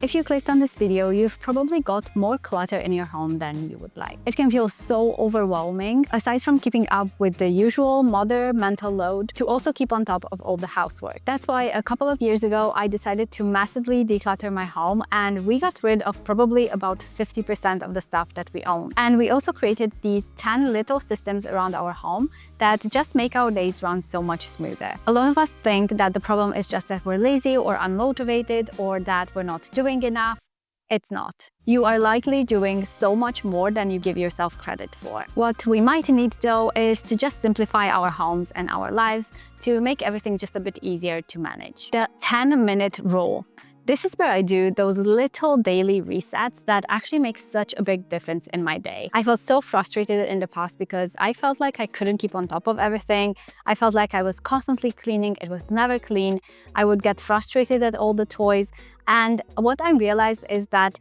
If you clicked on this video, you've probably got more clutter in your home than you would like. It can feel so overwhelming, aside from keeping up with the usual mother mental load, to also keep on top of all the housework. That's why a couple of years ago, I decided to massively declutter my home, and we got rid of probably about 50% of the stuff that we own. And we also created these 10 little systems around our home that just make our days run so much smoother. A lot of us think that the problem is just that we're lazy or unmotivated or that we're not doing enough. It's not. You are likely doing so much more than you give yourself credit for. What we might need though is to just simplify our homes and our lives to make everything just a bit easier to manage. The 10-minute rule. This is where I do those little daily resets that actually make such a big difference in my day. I felt so frustrated in the past because I felt like I couldn't keep on top of everything. I felt like I was constantly cleaning, it was never clean. I would get frustrated at all the toys. And what I realized is that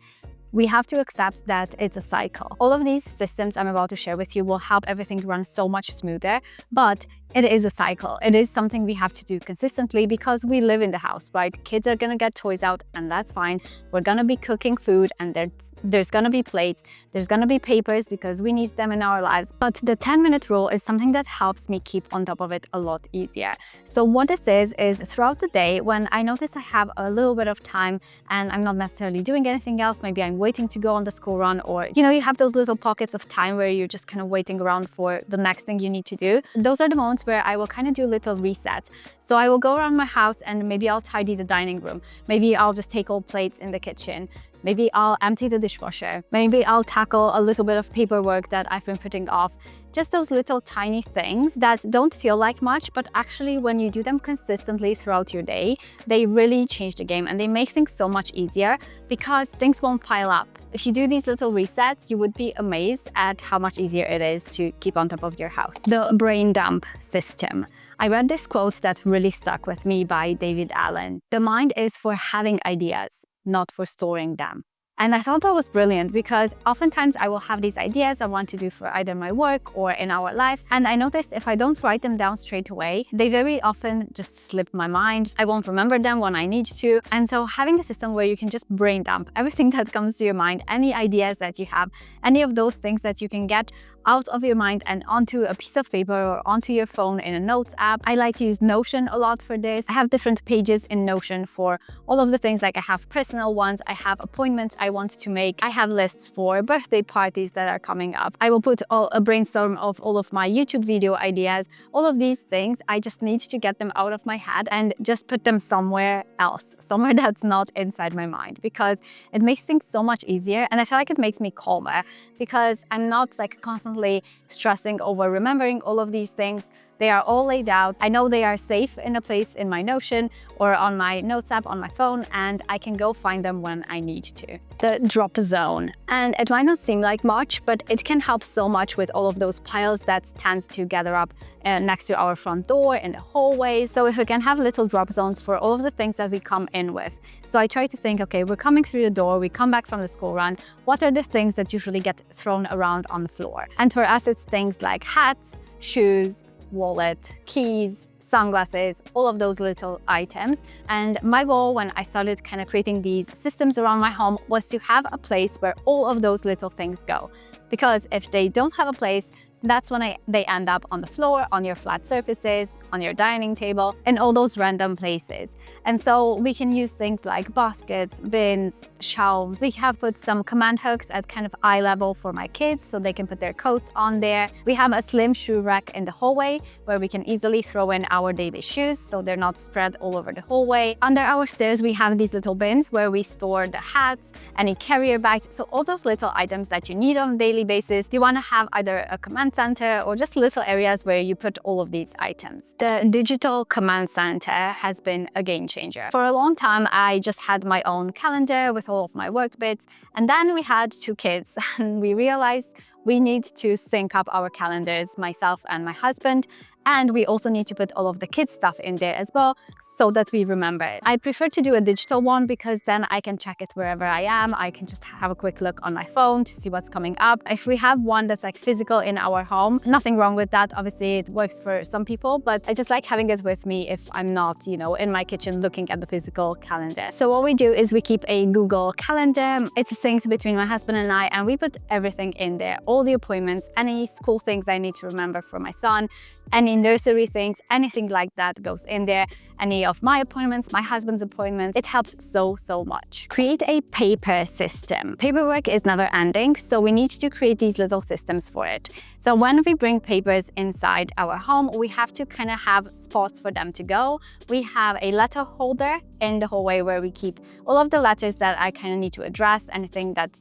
we have to accept that it's a cycle. All of these systems I'm about to share with you will help everything run so much smoother, but it is a cycle. It is something we have to do consistently because we live in the house, right? Kids are gonna get toys out and that's fine. We're gonna be cooking food and there's gonna be plates, there's gonna be papers because we need them in our lives. But the 10-minute rule is something that helps me keep on top of it a lot easier. So what this is throughout the day when I notice I have a little bit of time and I'm not necessarily doing anything else, maybe I'm waiting to go on the school run, or you have those little pockets of time where you're just kind of waiting around for the next thing you need to do. Those are the moments where I will kind of do little resets. So I will go around my house and maybe I'll tidy the dining room. Maybe I'll just take all plates in the kitchen. Maybe I'll empty the dishwasher. Maybe I'll tackle a little bit of paperwork that I've been putting off. Just those little tiny things that don't feel like much, but actually when you do them consistently throughout your day, they really change the game and they make things so much easier because things won't pile up. If you do these little resets, you would be amazed at how much easier it is to keep on top of your house. The brain dump system. I read this quote that really stuck with me by David Allen. The mind is for having ideas, not for storing them. And I thought that was brilliant because oftentimes I will have these ideas I want to do for either my work or in our life. And I noticed if I don't write them down straight away, they very often just slip my mind. I won't remember them when I need to. And so having a system where you can just brain dump everything that comes to your mind, any ideas that you have, any of those things that you can get out of your mind and onto a piece of paper or onto your phone in a notes app. I like to use Notion a lot for this. I have different pages in Notion for all of the things, like I have personal ones, I have appointments I want to make, I have lists for birthday parties that are coming up. I will put a brainstorm of all of my YouTube video ideas. All of these things, I just need to get them out of my head and just put them somewhere else, somewhere that's not inside my mind, because it makes things so much easier. And I feel like it makes me calmer because I'm not like constantly stressing over remembering all of these things. They are all laid out. I know they are safe in a place in my Notion or on my notes app on my phone, and I can go find them when I need to. The drop zone. And it might not seem like much, but it can help so much with all of those piles that tend to gather up next to our front door in the hallways. So if we can have little drop zones for all of the things that we come in with. So I try to think, okay, we're coming through the door, we come back from the school run. What are the things that usually get thrown around on the floor? And for us, it's things like hats, shoes, wallet, keys, sunglasses, all of those little items. And my goal when I started kind of creating these systems around my home was to have a place where all of those little things go. Because if they don't have a place, that's when they end up on the floor, on your flat surfaces, on your dining table, in all those random places. And so we can use things like baskets, bins, shelves. We have put some command hooks at kind of eye level for my kids so they can put their coats on there. We have a slim shoe rack in the hallway where we can easily throw in our daily shoes so they're not spread all over the hallway. Under our stairs, we have these little bins where we store the hats, any carrier bags. So all those little items that you need on a daily basis, you want to have either a command center or just little areas where you put all of these items. The digital command center has been a game changer. For a long time, I just had my own calendar with all of my work bits. And then we had 2 kids and we realized we need to sync up our calendars, myself and my husband. And we also need to put all of the kids' stuff in there as well so that we remember it. I prefer to do a digital one because then I can check it wherever I am. I can just have a quick look on my phone to see what's coming up. If we have one that's like physical in our home, nothing wrong with that. Obviously, it works for some people, but I just like having it with me if I'm not, in my kitchen looking at the physical calendar. So what we do is we keep a Google Calendar. It's synced between my husband and I, and we put everything in there, all the appointments, any school things I need to remember for my son, any nursery things, anything like that goes in there. Any of my appointments, my husband's appointments. It helps so much. Create a paper system. Paperwork is never ending, so we need to create these little systems for it. So when we bring papers inside our home, we have to kind of have spots for them to go. We have a letter holder in the hallway where we keep all of the letters that I kind of need to address, anything that,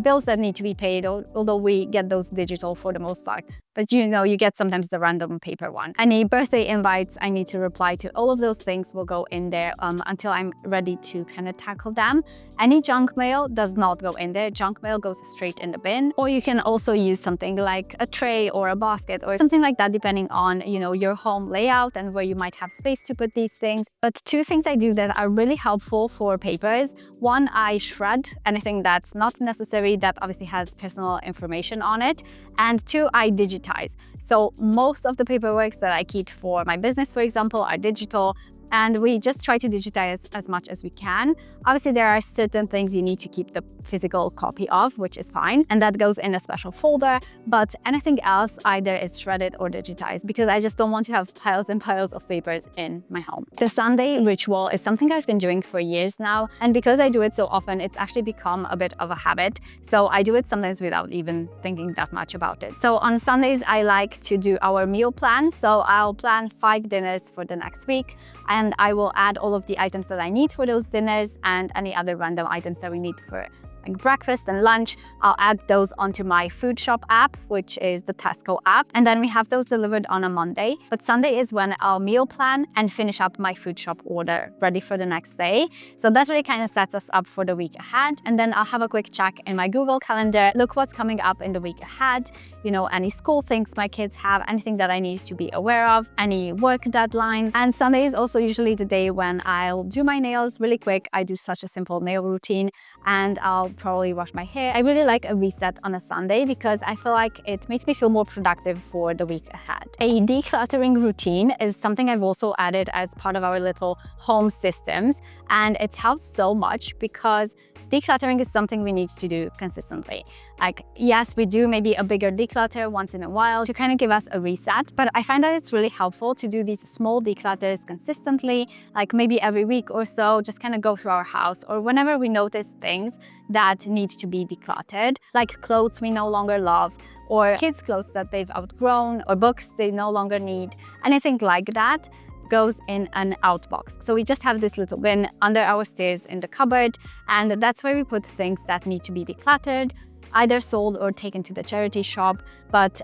bills that need to be paid, although we get those digital for the most part. But you get sometimes the random paper one. Any birthday invites I need to reply to, all of those things will go in there until I'm ready to kind of tackle them. Any junk mail does not go in there. Junk mail goes straight in the bin. Or you can also use something like a tray or a basket or something like that, depending on, your home layout and where you might have space to put these things. But two things I do that are really helpful for papers. One, I shred anything that's not necessary that obviously has personal information on it. And two, I digitize. So most of the paperwork that I keep for my business, for example, are digital. And we just try to digitize as much as we can. Obviously, there are certain things you need to keep the physical copy of, which is fine. And that goes in a special folder. But anything else either is shredded or digitized because I just don't want to have piles and piles of papers in my home. The Sunday ritual is something I've been doing for years now. And because I do it so often, it's actually become a bit of a habit. So I do it sometimes without even thinking that much about it. So on Sundays, I like to do our meal plan. So I'll plan 5 dinners for the next week. And I will add all of the items that I need for those dinners and any other random items that we need for like breakfast and lunch. I'll add those onto my food shop app, which is the Tesco app. And then we have those delivered on a Monday. But Sunday is when I'll meal plan and finish up my food shop order ready for the next day. So that really kind of sets us up for the week ahead. And then I'll have a quick check in my Google Calendar, look what's coming up in the week ahead. Any school things my kids have, anything that I need to be aware of, any work deadlines. And Sunday is also usually the day when I'll do my nails really quick. I do such a simple nail routine and I'll probably wash my hair. I really like a reset on a Sunday because I feel like it makes me feel more productive for the week ahead. A decluttering routine is something I've also added as part of our little home systems, and it's helped so much because decluttering is something we need to do consistently. Like, yes, we do maybe a bigger declutter once in a while to kind of give us a reset, but I find that it's really helpful to do these small declutters consistently, like maybe every week or so, just kind of go through our house or whenever we notice things that need to be decluttered, like clothes we no longer love, or kids' clothes that they've outgrown, or books they no longer need, anything like that goes in an outbox. So we just have this little bin under our stairs in the cupboard, and that's where we put things that need to be decluttered, either sold or taken to the charity shop. But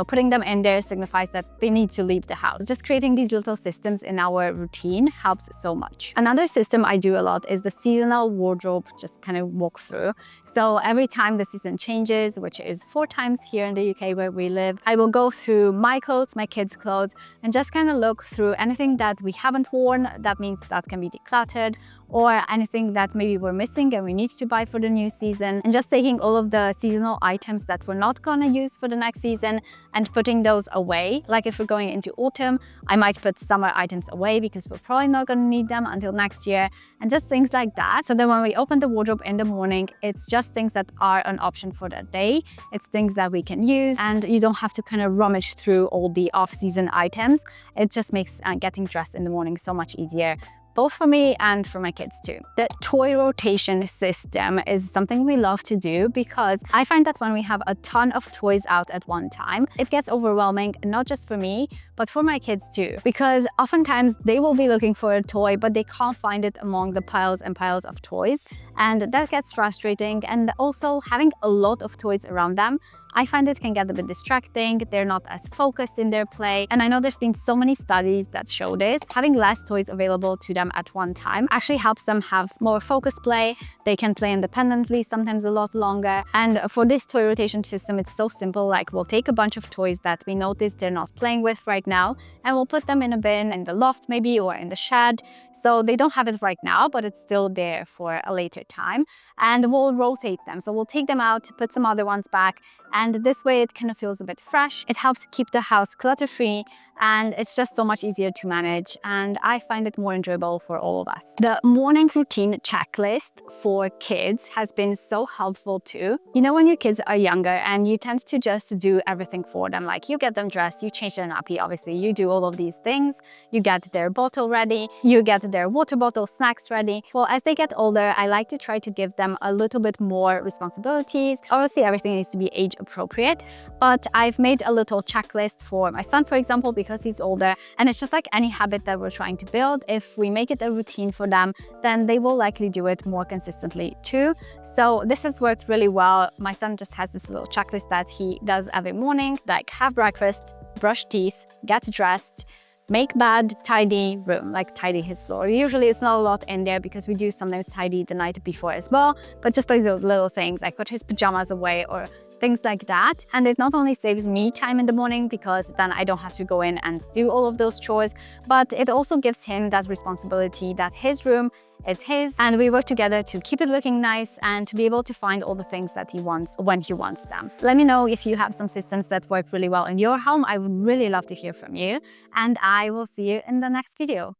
putting them in there signifies that they need to leave the house. Just creating these little systems in our routine helps so much. Another system I do a lot is the seasonal wardrobe, just kind of walk through. So every time the season changes, which is 4 times here in the UK where we live, I will go through my clothes, my kids' clothes, and just kind of look through anything that we haven't worn. That means that can be decluttered, or anything that maybe we're missing and we need to buy for the new season, and just taking all of the seasonal items that we're not gonna use for the next season and putting those away. Like if we're going into autumn, I might put summer items away because we're probably not gonna need them until next year, and just things like that. So then when we open the wardrobe in the morning, it's just things that are an option for that day. It's things that we can use, and you don't have to kind of rummage through all the off-season items. It just makes getting dressed in the morning so much easier, both for me and for my kids too. The toy rotation system is something we love to do because I find that when we have a ton of toys out at one time, it gets overwhelming, not just for me, but for my kids too. Because oftentimes they will be looking for a toy, but they can't find it among the piles and piles of toys. And that gets frustrating. And also having a lot of toys around them I find it can get a bit distracting. They're not as focused in their play. And I know there's been so many studies that show this. Having less toys available to them at one time actually helps them have more focused play. They can play independently, sometimes a lot longer. And for this toy rotation system, it's so simple. Like, we'll take a bunch of toys that we notice they're not playing with right now, and we'll put them in a bin in the loft maybe, or in the shed. So they don't have it right now, but it's still there for a later time. And we'll rotate them. So we'll take them out, put some other ones back, and this way it kind of feels a bit fresh. It helps keep the house clutter-free, and it's just so much easier to manage, and I find it more enjoyable for all of us. The morning routine checklist for kids has been so helpful too. You know, when your kids are younger and you tend to just do everything for them, like you get them dressed, you change their nappy, obviously you do all of these things, you get their bottle ready, you get their water bottle, snacks ready. Well, as they get older, I like to try to give them a little bit more responsibilities. Obviously, everything needs to be age appropriate, but I've made a little checklist for my son, for example, because he's older, and it's just like any habit that we're trying to build. If we make it a routine for them, then they will likely do it more consistently too. So this has worked really well. My son just has this little checklist that he does every morning, like have breakfast, brush teeth, get dressed, make bed, tidy room, like tidy his floor. Usually it's not a lot in there because we do sometimes tidy the night before as well, but just like those little things, like put his pajamas away or things like that. And it not only saves me time in the morning because then I don't have to go in and do all of those chores, but it also gives him that responsibility that his room is his, and we work together to keep it looking nice and to be able to find all the things that he wants when he wants them. Let me know if you have some systems that work really well in your home. I would really love to hear from you, and I will see you in the next video.